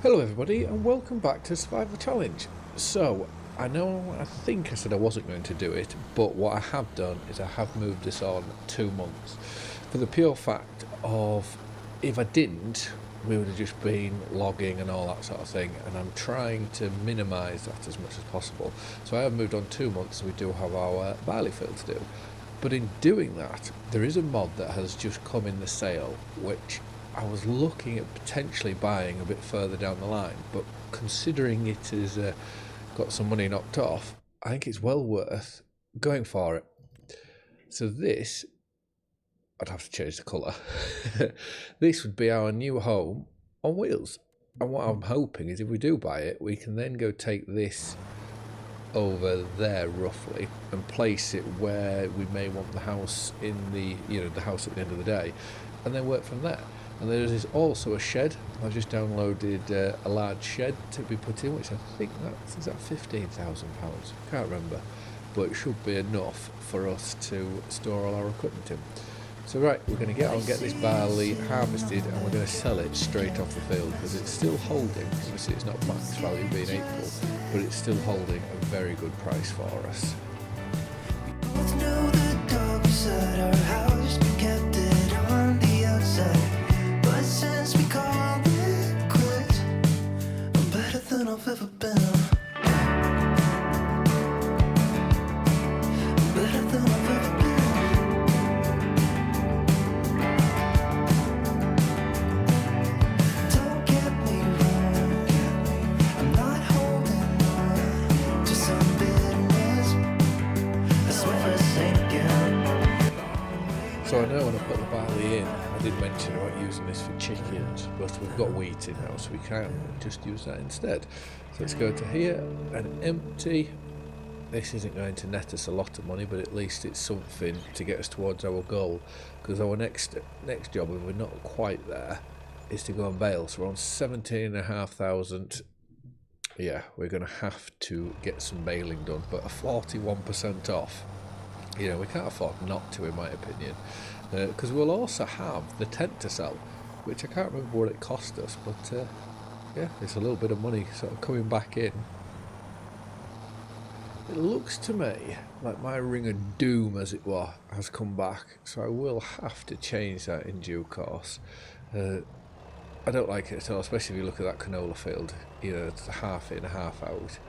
Hello everybody and welcome back to Survival Challenge. So, I think I said I wasn't going to do it, but what I have done is I have moved this on 2 months. For the pure fact of, if I didn't, we would have just been logging and all that sort of thing, and I'm trying to minimise that as much as possible. So I have moved on 2 months, so we do have our barley field to do. But in doing that, there is a mod that has just come in the sale, which I was looking at potentially buying a bit further down the line, but considering it has got some money knocked off, I think it's well worth going for it. So this, I'd have to change the colour. This would be our new home on wheels. And what I'm hoping is if we do buy it, we can then go take this over there roughly and place it where we may want the house in the the house at the end of the day, and then work from there. And there is also a shed. I've just downloaded a large shed to be put in, which I think is that £15,000. Can't remember, but it should be enough for us to store all our equipment in. So right, we're going to get on, get this barley harvested, and we're going to sell it straight off the field because it's still holding. Obviously, it's not max value being April, but it's still holding a very good price for us. I've ever been. Better than I've ever been. Don't get me wrong, I'm not holding on to some bitterness. That's my first thing again. So I know when I put the barley in, I did mention about using this for chickens, but we've got wheat in now, so we can just use that instead. So let's go to here and empty. This isn't going to net us a lot of money, but at least it's something to get us towards our goal, because our next job, if we're not quite there, is to go and bale. So we're on 17,500. Yeah, we're going to have to get some baling done, but a 41% off, we can't afford not to, in my opinion, because we'll also have the tent to sell, which I can't remember what it cost us, but yeah, it's a little bit of money sort of coming back in. It looks to me like my ring of doom, as it were, has come back, so I will have to change that in due course. I don't like it at all, especially if you look at that canola field, it's half in, half out.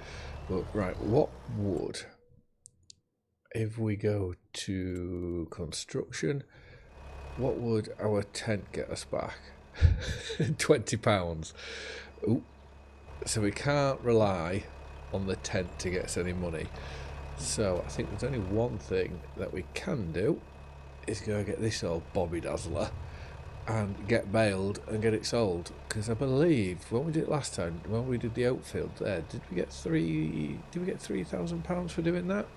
But right, what would, if we go to construction, what would our tent get us back? £20. Ooh. So we can't rely on the tent to get us any money. So I think there's only one thing that we can do, is go get this old Bobby Dazzler and get baled and get it sold. Because I believe when we did it last time, when we did the oat field there, did we get £3,000 for doing that?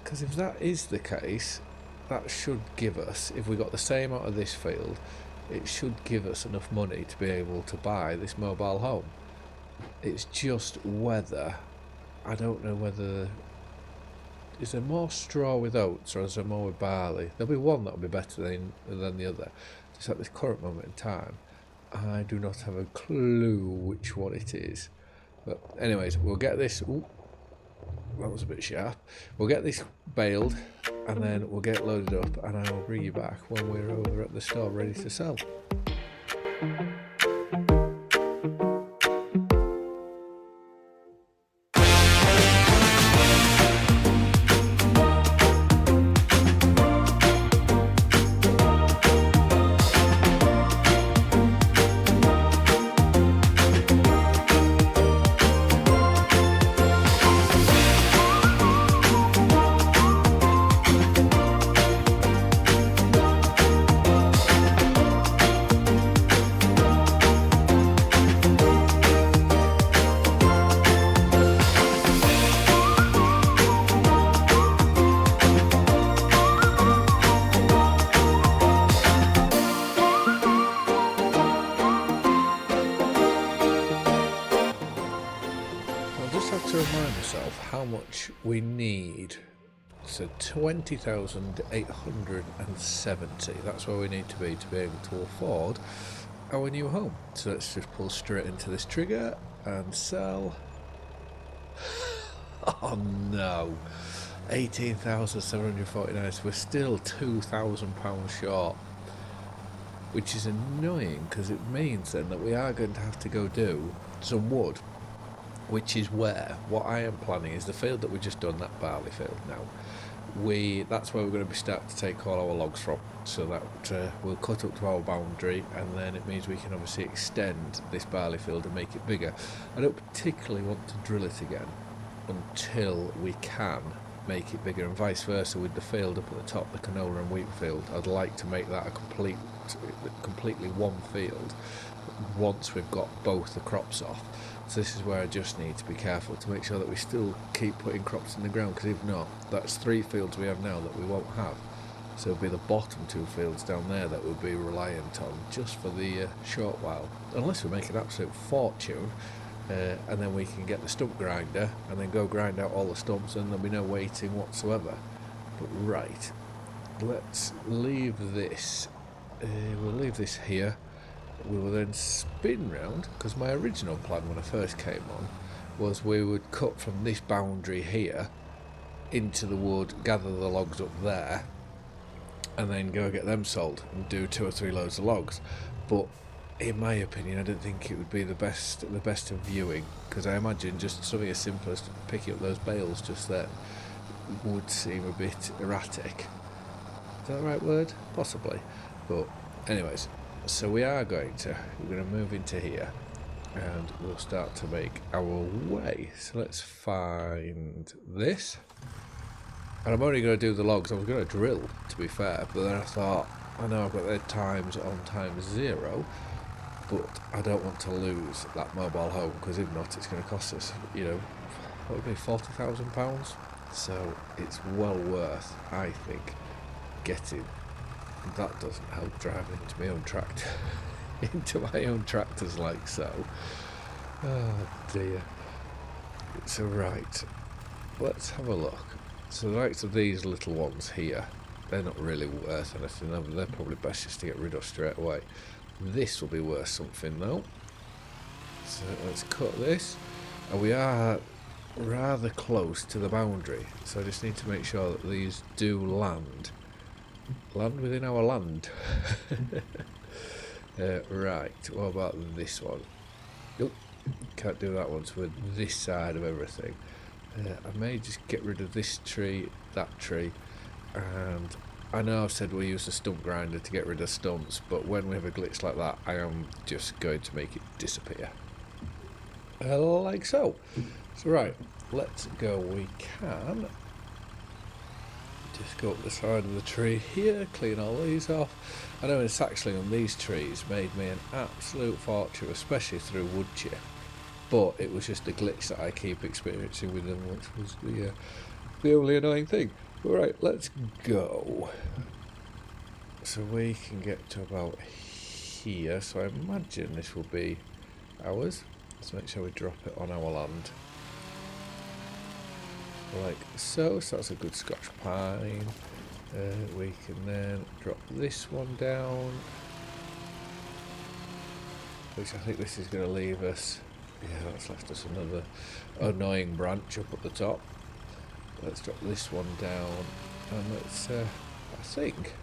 Because if that is the case, that should give us, if we got the same out of this field, it should give us enough money to be able to buy this mobile home. It's just whether, I don't know whether, is there more straw with oats or is there more with barley? There'll be one that'll be better than the other. Just at this current moment in time, I do not have a clue which one it is. But anyways, we'll get this. Ooh, that was a bit sharp. We'll get this baled and then we'll get it loaded up, and I will bring you back when we're over at the store ready to sell. To remind myself how much we need. So 20,870, that's where we need to be able to afford our new home. So let's just pull straight into this trigger and sell. Oh no, 18,749. So we're still £2,000 short, which is annoying because it means then that we are going to have to go do some wood, which is where what I am planning is the field that we just done, that barley field now. That's where we're going to be starting to take all our logs from, so that we'll cut up to our boundary, and then it means we can obviously extend this barley field and make it bigger. I don't particularly want to drill it again until we can make it bigger, and vice versa with the field up at the top, the canola and wheat field. I'd like to make that a completely one field once we've got both the crops off. So this is where I just need to be careful to make sure that we still keep putting crops in the ground, because if not, that's 3 fields we have now that we won't have. So it'll be the bottom 2 fields down there that we'll be reliant on just for the short while, unless we make an absolute fortune, and then we can get the stump grinder and then go grind out all the stumps, and there'll be no waiting whatsoever. But right, let's leave this. We'll leave this here. We will then spin round, because my original plan when I first came on was we would cut from this boundary here into the wood, gather the logs up there, and then go get them sold and do 2 or 3 loads of logs. But in my opinion, I don't think it would be the best of viewing, because I imagine just something as simple as picking up those bales just then would seem a bit erratic. Is that the right word? Possibly. But anyways, so we're going to move into here, and we'll start to make our way. So let's find this, and I'm only going to do the logs. I was going to drill, to be fair, but then I thought, I know I've got their times on times 0, but I don't want to lose that mobile home, because if not, it's going to cost us, what would be £40,000. So it's well worth, I think, getting. That doesn't help driving into my own tractor, into my own tractors like so. Oh dear. So right, let's have a look. So the likes of these little ones here, they're not really worth anything. They're probably best just to get rid of straight away. This will be worth something though. So let's cut this, and we are rather close to the boundary, so I just need to make sure that these do land within our land. Right, what about this one? Nope, can't do that one. So we're this side of everything. I may just get rid of this tree, that tree, and I know I've said we use a stump grinder to get rid of stumps, but when we have a glitch like that, I am just going to make it disappear. Like so. So right, let's go. We can just go up the side of the tree here, clean all these off. I know in saxling on these trees made me an absolute fortune, especially through wood chip, but it was just a glitch that I keep experiencing with them, which was the only annoying thing. Alright, let's go. So we can get to about here, so I imagine this will be ours. Let's make sure we drop it on our land. Like so. So that's a good Scotch pine. We can then drop this one down, which I think this is going to leave us. Yeah, that's left us another annoying branch up at the top. Let's drop this one down, and let's I think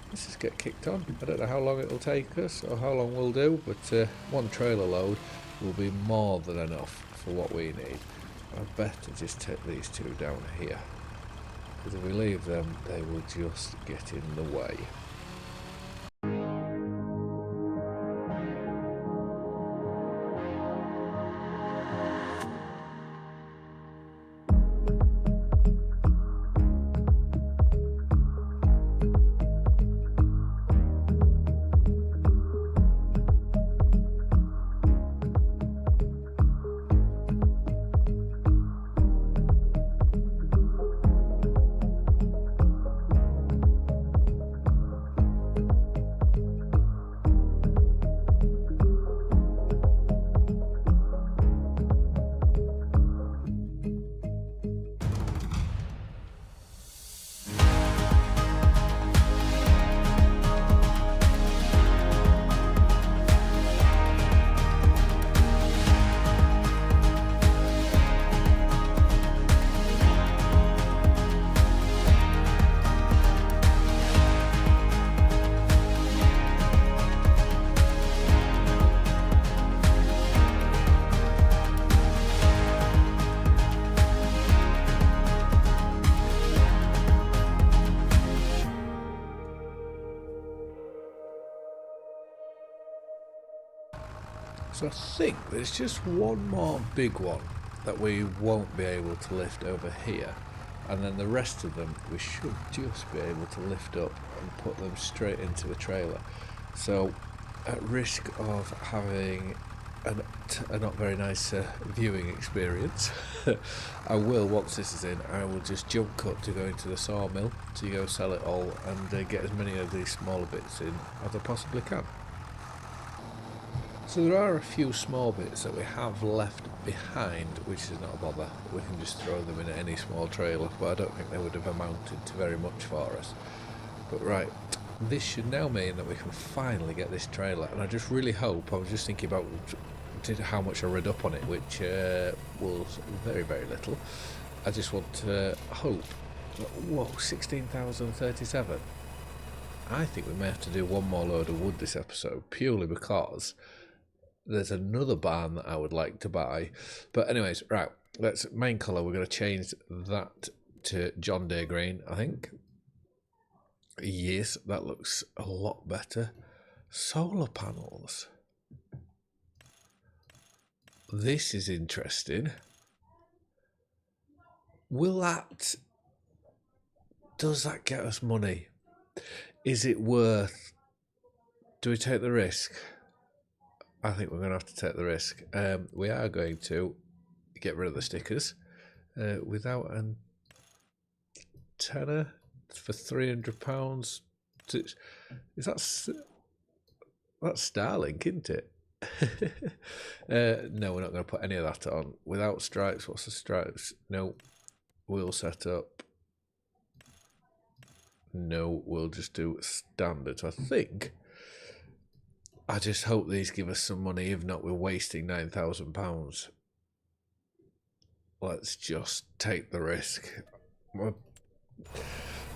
let's just get kicked on. I don't know how long it'll take us or how long we'll do, but 1 trailer load will be more than enough for what we need. I better just take these 2 down here, because if we leave them, they will just get in the way. So I think there's just one more big one that we won't be able to lift over here, and then the rest of them we should just be able to lift up and put them straight into the trailer. So at risk of having a not very nice viewing experience, I will, once this is in, I will just jump cut to go into the sawmill to go sell it all and get as many of these smaller bits in as I possibly can. So there are a few small bits that we have left behind, which is not a bother. We can just throw them in any small trailer, but I don't think they would have amounted to very much for us. But right, this should now mean that we can finally get this trailer, and I just really hope, I was just thinking about how much I read up on it, which was very, very little. I just want to hope, whoa, 16,037. I think we may have to do one more load of wood this episode, purely because there's another barn that I would like to buy. But anyways, right, let's main colour, we're going to change that to John Deere green, I think. Yes, that looks a lot better. Solar panels. This is interesting. Does that get us money? Is it worth, do we take the risk? I think we're going to have to take the risk. We are going to get rid of the stickers without an tenner for £300. That's Starlink, isn't it? No, we're not going to put any of that on. Without stripes, what's the stripes? No. Wheel setup. No, we'll just do standard. I just hope these give us some money. If not, we're wasting £9,000. Let's just take the risk.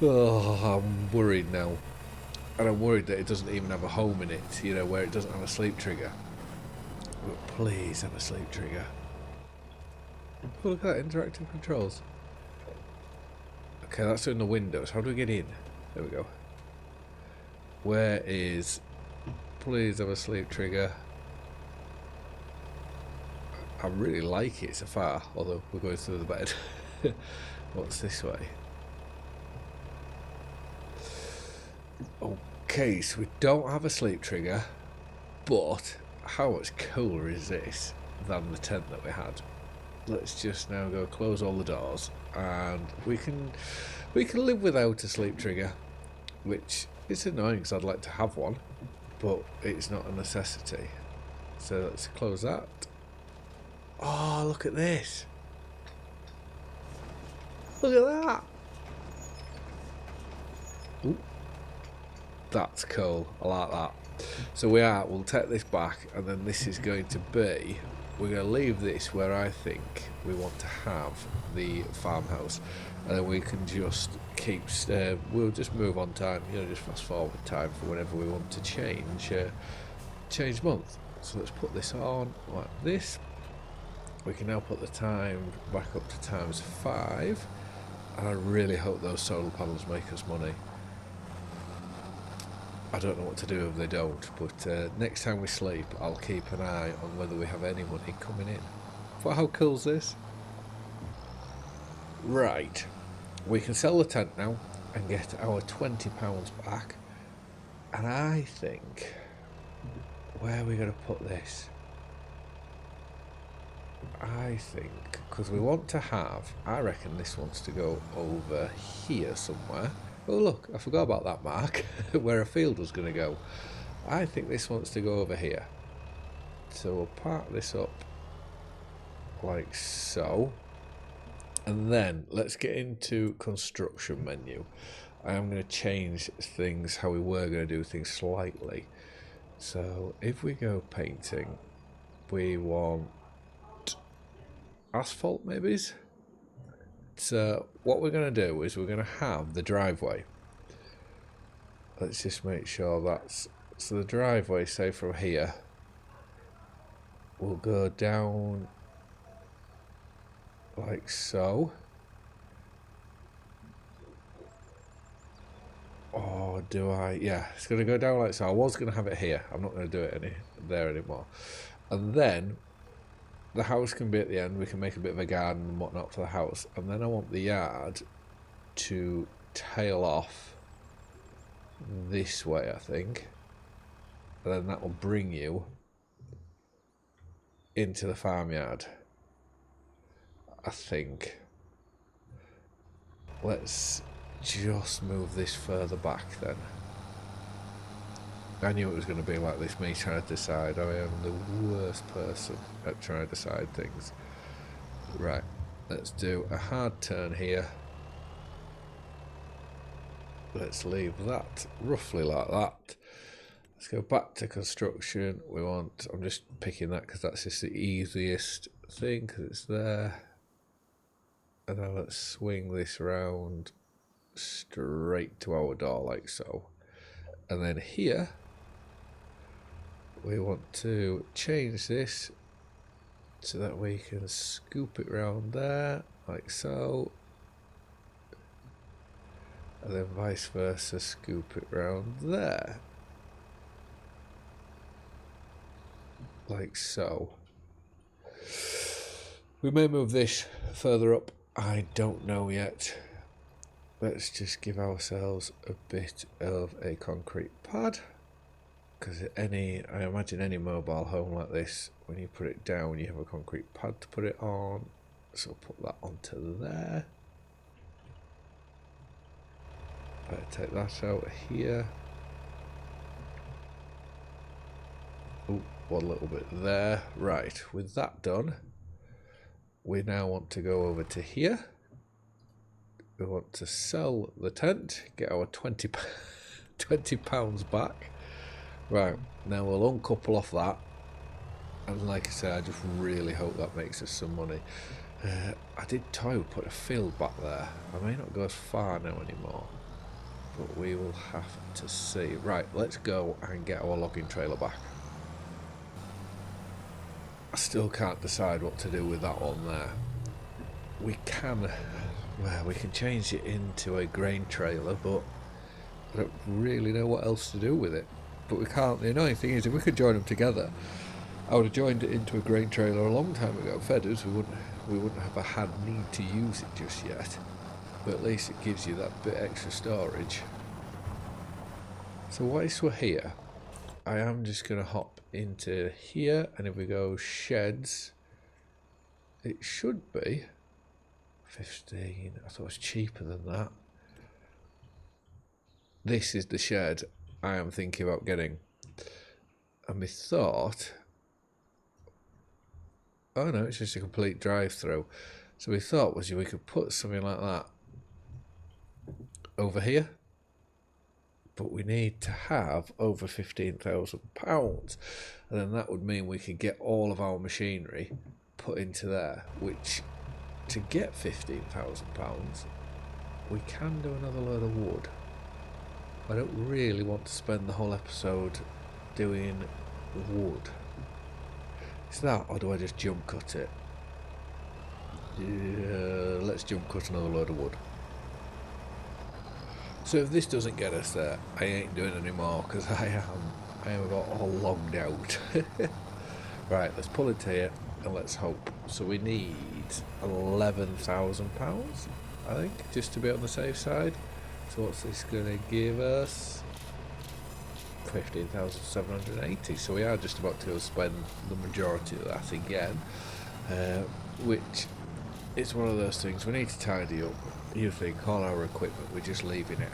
Oh, I'm worried now. And I'm worried that it doesn't even have a home in it, you know, where it doesn't have a sleep trigger. But please have a sleep trigger. Oh, look at that, interactive controls. Okay, that's doing the windows. How do we get in? There we go. Where is... Please have a sleep trigger. I really like it so far, although we're going through the bed. What's this way? Okay, so we don't have a sleep trigger, but how much cooler is this than the tent that we had? Let's just now go close all the doors, and we can live without a sleep trigger, which is annoying because I'd like to have one, but it's not a necessity. So let's close that. Oh, look at this. Look at that. Ooh. That's cool. I like that. So we'll take this back, and then this is going to be, we're going to leave this where I think we want to have the farmhouse, and then we can just keep, we'll just move on time, you know, just fast forward time for whenever we want to change month. So let's put this on like this. We can now put the time back up to ×5, and I really hope those solar panels make us money. I don't know what to do if they don't, but next time we sleep, I'll keep an eye on whether we have any money coming in. But how cool's this? Right, we can sell the tent now and get our £20 back. And I think, where are we going to put this? I think, because we want to have, I reckon this wants to go over here somewhere. Oh look, I forgot about that mark, where a field was going to go. I think this wants to go over here. So we'll park this up like so. And then let's get into construction menu. I am going to change things, how we were going to do things slightly. So if we go painting, we want asphalt maybe. So what we're going to do is we're going to have the driveway. Let's just make sure that's, so the driveway, say from here, will go down like so. Or do I, yeah, it's going to go down like so. I was going to have it here. I'm not going to do it there anymore. And then the house can be at the end. We can make a bit of a garden and whatnot for the house. And then I want the yard to tail off this way, I think. And then that will bring you into the farmyard, I think. Let's just move this further back then. I knew it was going to be like this, me trying to decide. I am the worst person at trying to decide things. Right, let's do a hard turn here. Let's leave that roughly like that. Let's go back to construction. I'm just picking that because that's just the easiest thing because it's there. And now let's swing this round straight to our door like so. And then here, we want to change this so that we can scoop it round there like so. And then vice versa, scoop it round there. Like so. We may move this further up, I don't know yet. Let's just give ourselves a bit of a concrete pad, because I imagine any mobile home like this, when you put it down you have a concrete pad to put it on, so put that onto there. Better take that out here. Oh, one little bit there. Right, with that done, we now want to go over to here. We want to sell the tent, get our £20 back. Right, now we'll uncouple off that. And like I said, I just really hope that makes us some money. I did toy with put a field back there. I may not go as far now anymore, but we will have to see. Right, let's go and get our logging trailer back. I still can't decide what to do with that one there. We can change it into a grain trailer, but I don't really know what else to do with it. But we can't. The annoying thing is, if we could join them together, I would have joined it into a grain trailer a long time ago. Feathers, we wouldn't have had need to use it just yet. But at least it gives you that bit extra storage. So whilst we're here, I am just going to hop into here, and if we go sheds, it should be 15. I thought it was cheaper than that. This is the shed I am thinking about getting. And we thought, oh no, it's just a complete drive-through. So we thought we could put something like that over here. But we need to have over £15,000, and then that would mean we could get all of our machinery put into there, which, to get £15,000, we can do another load of wood. I don't really want to spend the whole episode doing wood. Is that, or do I just jump cut it? Yeah, let's jump cut another load of wood. So if this doesn't get us there, I ain't doing any more, because I am about all logged out. Right, let's pull it here and let's hope. So we need £11,000, I think, just to be on the safe side. So what's this going to give us? 15,780. So we are just about to spend the majority of that again, which is one of those things we need to tidy up. You think all our equipment, we're just leaving it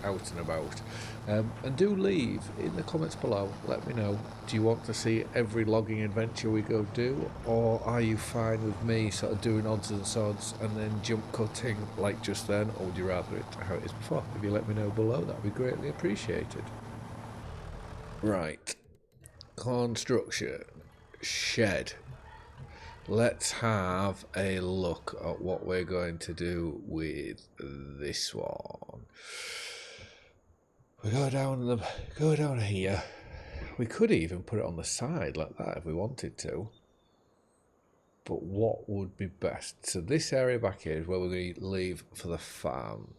out and about. And do leave in the comments below, let me know, do you want to see every logging adventure we go do, or are you fine with me sort of doing odds and sods and then jump cutting like just then, or would you rather it how it is before? If you let me know below, that would be greatly appreciated. Right, construction, shed. Let's have a look at what we're going to do with this one. We go down here. We could even put it on the side like that if we wanted to. But what would be best? So this area back here is where we're going to leave for the farm.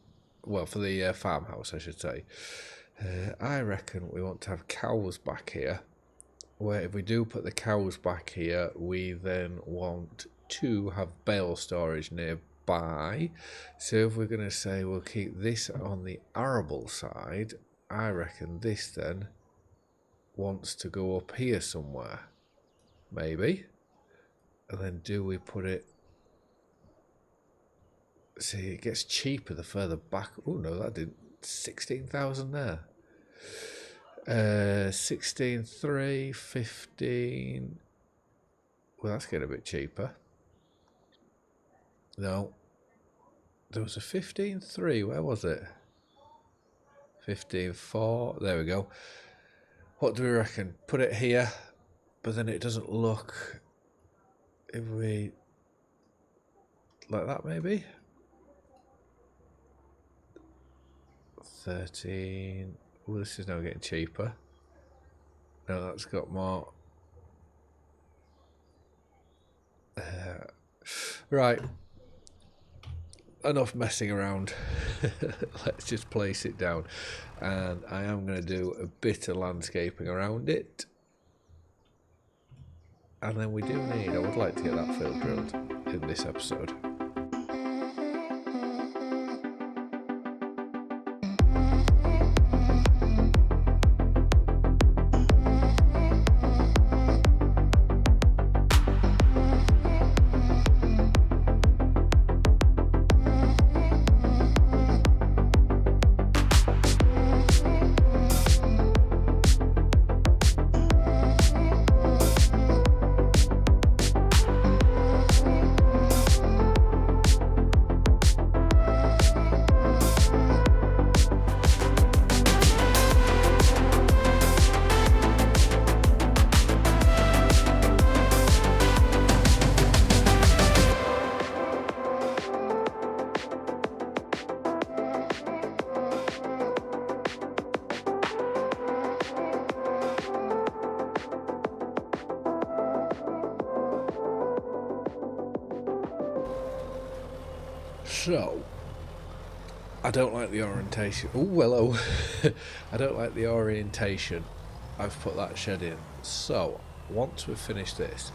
Well, for the farmhouse, I should say. I reckon we want to have cows back here. where if we do put the cows back here, we then want to have bale storage nearby. So if we're going to say we'll keep this on the arable side, I reckon this then wants to go up here somewhere, maybe. And then do we put it... See, it gets cheaper the further back. Oh no, that didn't. 16,000 there. 16,3, 15. Well, that's getting a bit cheaper. No. There was a 15.3. Where was it? 15.4. There we go. What do we reckon? Put it here, but then it doesn't look... If we... Like that, maybe? 13. Oh, this is now getting cheaper. No, that's got more. Right. Enough messing around. Let's just place it down. And I am going to do a bit of landscaping around it. And then we do need, I would like to get that field drilled in this episode. So, I don't like the orientation. Oh, hello. I don't like the orientation I've put that shed in. So, once we've finished this,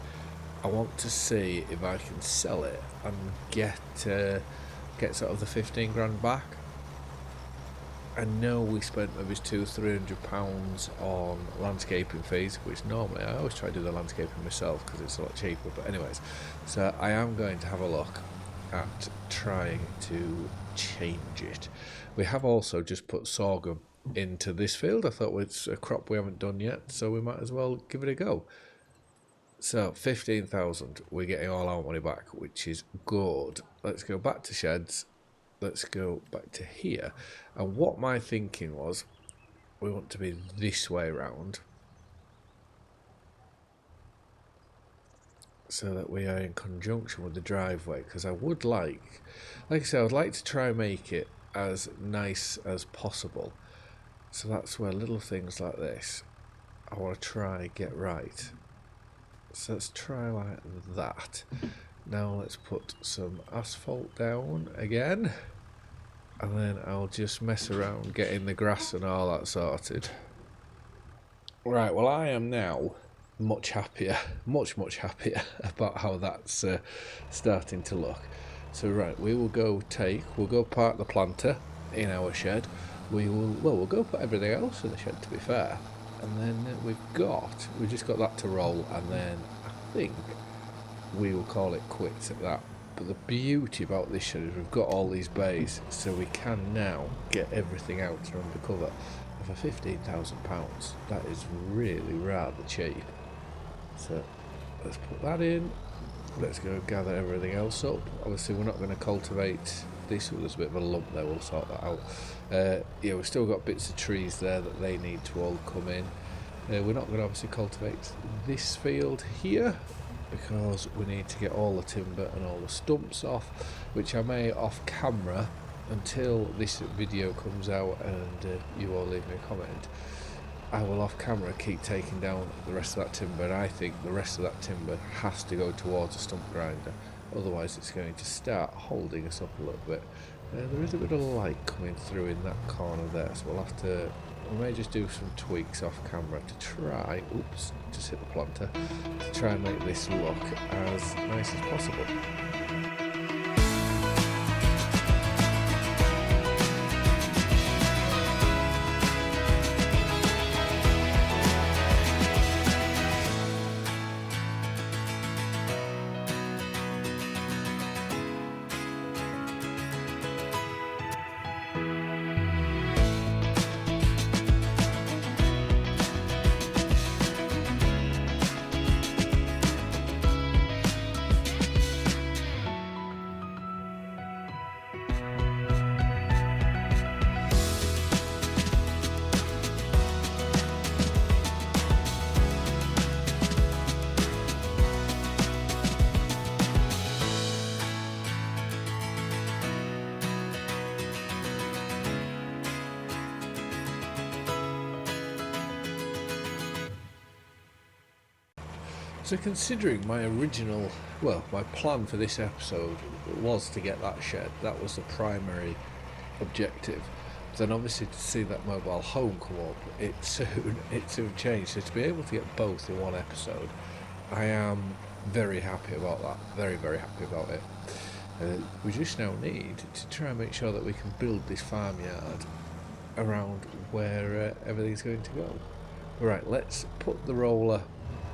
I want to see if I can sell it and get sort of the 15 grand back. I know we spent maybe £200-300 on landscaping fees, which normally I always try to do the landscaping myself because it's a lot cheaper. But anyways, so I am going to have a look at trying to change it. We have also just put sorghum into this field. I thought it's a crop we haven't done yet, so we might as well give it a go. So 15,000, we're getting all our money back, which is good. Let's go back to sheds. Let's go back to here. And what my thinking was, we want to be this way around, so that we are in conjunction with the driveway, because I would like I said, I would like to try and make it as nice as possible. So that's where little things like this I want to try and get right. So let's try like that. Now let's put some asphalt down again, and then I'll just mess around getting the grass and all that sorted. Right, well I am now much happier, much happier about how that's starting to look. So right, we'll go park the planter in our shed. We'll go put everything else in the shed, to be fair, and then we've just got that to roll, and then I think we will call it quits at that. But the beauty about this shed is we've got all these bays, so we can now get everything out and under cover. And for £15,000, that is really rather cheap. So let's put that in. Let's go gather everything else up. Obviously we're not going to cultivate this. There's a bit of a lump there, we'll sort that out. Yeah, we've still got bits of trees there that they need to all come in. We're not going to obviously cultivate this field here, because we need to get all the timber and all the stumps off, which I may off camera until this video comes out and you all leave me a comment. I will off camera keep taking down the rest of that timber, and I think the rest of that timber has to go towards a stump grinder, otherwise it's going to start holding us up a little bit. There is a bit of light coming through in that corner there, so we'll have to we may just do some tweaks off camera to try, oops, just hit the planter, to try and make this look as nice as possible. So considering my original, well, my plan for this episode was to get that shed, that was the primary objective. Then obviously to see that mobile home come up, it soon changed. So to be able to get both in one episode, I am very happy about that, very, very happy about it. We just now need to try and make sure that we can build this farmyard around where everything's going to go. Right, let's put the roller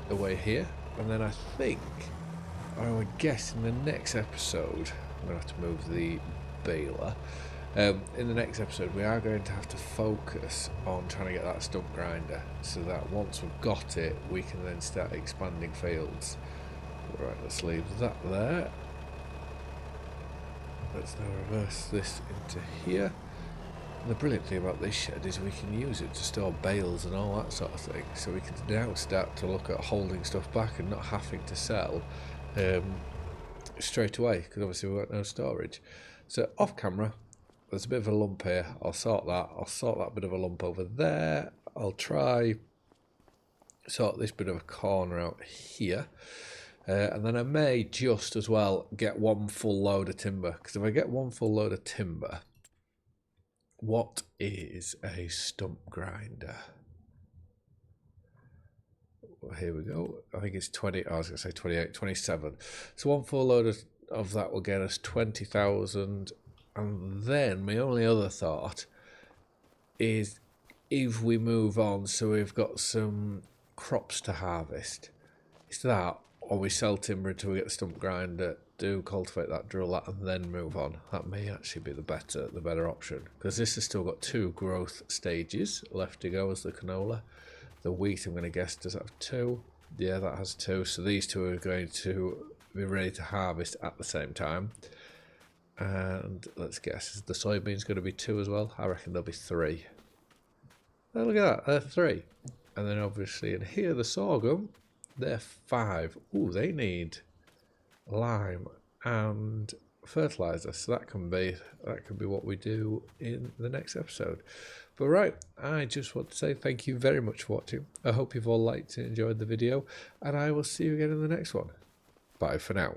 away here. And then I think, or I would guess in the next episode, I'm going to have to move the baler. In the next episode, we are going to have to focus on trying to get that stump grinder, so that once we've got it, we can then start expanding fields. Right, let's leave that there. Let's now reverse this into here. And the brilliant thing about this shed is we can use it to store bales and all that sort of thing, so we can now start to look at holding stuff back and not having to sell straight away, because obviously we've got no storage. So off camera, there's a bit of a lump here. I'll sort that bit of a lump over there. I'll try sort this bit of a corner out here. And then I may just as well get one full load of timber, because if I get one full load of timber, what is a stump grinder? Well, here we go. I think it's 20. I was going to say 28, 27. So one full load of that will get us 20,000. And then my only other thought is if we move on, so we've got some crops to harvest. It's that, or we sell timber until we get the stump grinder, do cultivate that, drill that, and then move on. That may actually be the better option, because this has still got 2 growth stages left to go as the canola. The wheat, I'm going to guess, does have 2. Yeah, that has 2. So these 2 are going to be ready to harvest at the same time. And let's guess, is the soybeans going to be 2 as well? I reckon there'll be 3. Oh, look at that, they're 3. And then obviously in here, the sorghum, they're 5. Ooh, they need lime and fertilizer, so that can be what we do in the next episode. But right, I just want to say thank you very much for watching. I hope you've all liked and enjoyed the video, and I will see you again in the next one. Bye for now.